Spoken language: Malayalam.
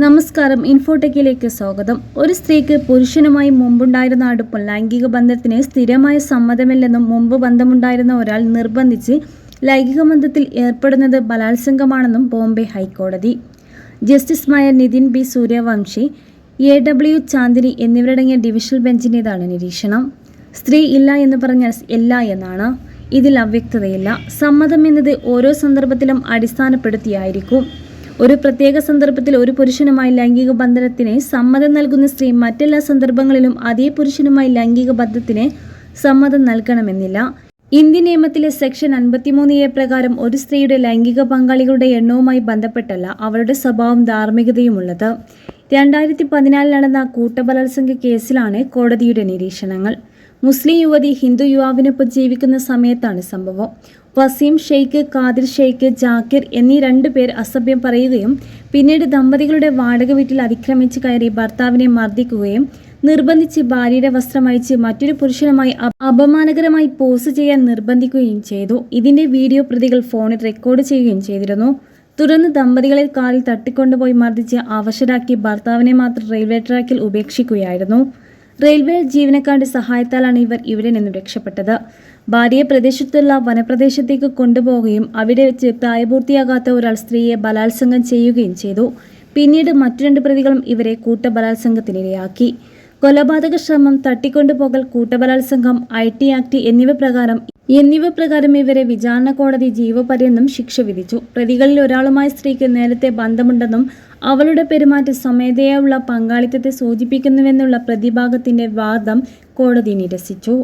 നമസ്കാരം. ഇൻഫോടെക്കിലേക്ക് സ്വാഗതം. ഒരു സ്ത്രീക്ക് പുരുഷനുമായി മുമ്പുണ്ടായിരുന്ന അടുപ്പം ലൈംഗിക ബന്ധത്തിന് സ്ഥിരമായ സമ്മതമില്ലെന്നും മുമ്പ് ബന്ധമുണ്ടായിരുന്ന ഒരാൾ നിർബന്ധിച്ച് ലൈംഗിക ബന്ധത്തിൽ ഏർപ്പെടുന്നത് ബലാത്സംഗമാണെന്നും ബോംബെ ഹൈക്കോടതി. ജസ്റ്റിസുമായ നിതിൻ ബി സൂര്യവംശി, AW ചാന്ദിനി എന്നിവരടങ്ങിയ ഡിവിഷണൽ ബെഞ്ചിൻ്റേതാണ് നിരീക്ഷണം. സ്ത്രീ ഇല്ല എന്ന് പറഞ്ഞാൽ ഇല്ല എന്നാണ്. ഇതിൽ അവ്യക്തതയില്ല. സമ്മതം എന്നത് ഓരോ സന്ദർഭത്തിലും അടിസ്ഥാനപ്പെടുത്തിയായിരിക്കും. ഒരു പ്രത്യേക സന്ദർഭത്തിൽ ഒരു പുരുഷനുമായി ലൈംഗിക ബന്ധത്തിന് സമ്മതം നൽകുന്ന സ്ത്രീ മറ്റെല്ലാ സന്ദർഭങ്ങളിലും അതേ പുരുഷനുമായി ലൈംഗിക ബന്ധത്തിന് സമ്മതം നൽകണമെന്നില്ല. ഇന്ത്യൻ നിയമത്തിലെ സെക്ഷൻ 53A പ്രകാരം ഒരു സ്ത്രീയുടെ ലൈംഗിക പങ്കാളികളുടെ എണ്ണവുമായി ബന്ധപ്പെട്ടല്ല അവളുടെ സ്വഭാവം ധാർമ്മികതയുമുള്ളത്. 2014 നടന്ന കൂട്ടബലാത്സംഗ കേസിലാണ് കോടതിയുടെ നിരീക്ഷണങ്ങൾ. മുസ്ലിം യുവതി ഹിന്ദു യുവാവിനൊപ്പം ജീവിക്കുന്ന സമയത്താണ് സംഭവം. വസീം ഷെയ്ഖ്, ഖാദിർ ഷെയ്ഖ്, ജാക്കിർ എന്നീ 2 പേർ അസഭ്യം പറയുകയും പിന്നീട് ദമ്പതികളുടെ വാടക വീട്ടിൽ അതിക്രമിച്ച് കയറി ഭർത്താവിനെ മർദ്ദിക്കുകയും നിർബന്ധിച്ച് ഭാര്യയുടെ വസ്ത്രമഴിച്ച് മറ്റൊരു പുരുഷനുമായി അപമാനകരമായി പോസ് ചെയ്യാൻ നിർബന്ധിക്കുകയും ചെയ്തു. ഇതിന്റെ വീഡിയോ പ്രതികൾ ഫോണിൽ റെക്കോർഡ് ചെയ്യുകയും ചെയ്തിരുന്നു. തുടർന്ന് ദമ്പതികളെ കാറിൽ തട്ടിക്കൊണ്ടുപോയി മർദ്ദിച്ച് അവശരാക്കി ഭർത്താവിനെ മാത്രം റെയിൽവേ ട്രാക്കിൽ ഉപേക്ഷിക്കുകയായിരുന്നു. റെയിൽവേ ജീവനക്കാരുടെ സഹായത്താലാണ് ഇവർ ഇവിടെ നിന്നും രക്ഷപ്പെട്ടത്. ഭാര്യയെ പ്രദേശത്തുള്ള വനപ്രദേശത്തേക്ക് കൊണ്ടുപോവുകയും അവിടെ വെച്ച് പ്രായപൂർത്തിയാകാത്ത ഒരാൾ സ്ത്രീയെ ബലാത്സംഗം ചെയ്യുകയും ചെയ്തു. പിന്നീട് മറ്റു 2 പ്രതികളും ഇവരെ കൂട്ടബലാത്സംഗത്തിനിരയാക്കി. കൊലപാതക ശ്രമം, തട്ടിക്കൊണ്ടുപോകൽ, കൂട്ടബലാത്സംഗം, IT ആക്ട് എന്നിവ പ്രകാരം ഇവരെ വിചാരണ കോടതി ജീവപര്യന്തം ശിക്ഷ വിധിച്ചു. പ്രതികളിൽ ഒരാളുമായി സ്ത്രീക്ക് നേരത്തെ ബന്ധമുണ്ടെന്നും അവളുടെ പെരുമാറ്റം സ്വമേധയായുള്ള പങ്കാളിത്തത്തെ സൂചിപ്പിക്കുന്നുവെന്നുള്ള പ്രതിഭാഗത്തിന്റെ വാദം കോടതി നിരസിച്ചു.